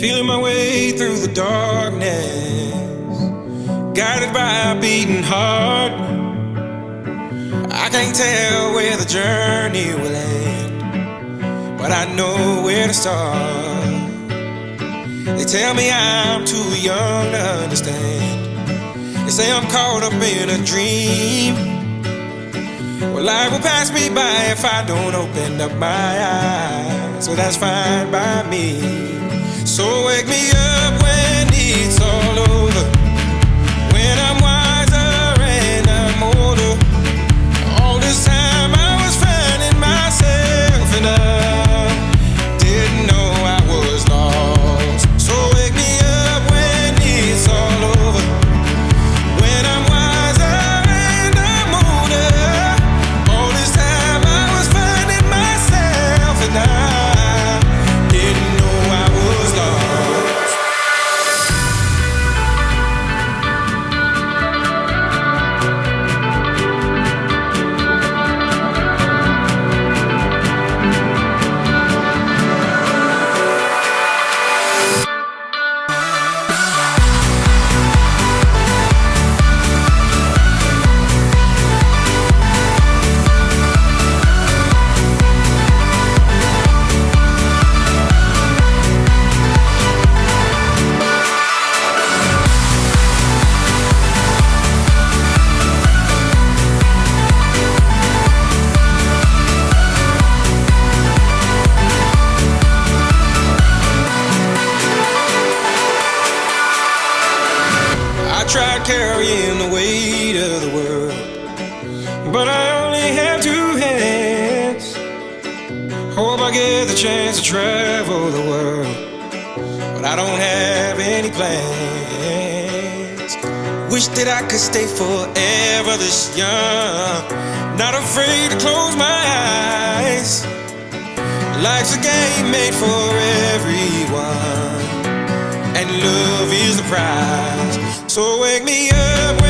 Feeling my way through the darkness, guided by a beating heart. I can't tell where the journey will end, but I know where to start. They tell me I'm too young to understand. They say I'm caught up in a dream. Well, life will pass me by if I don't open up my eyes. So that's fine by me. So wake me up when it's all over, when I'm wiser and I'm older. All this time I was finding myself and I didn't know I was lost. So wake me up when it's all over, when I'm wiser and I'm older. All this time I was finding myself and I didn't know I was lost. I tried carrying the weight of the world, but I only have two hands. Hope I get the chance to travel the world, but I don't have any plans. Wish that I could stay forever this young, not afraid to close my eyes. Life's a game made for everyone, and love is the prize. So wake me up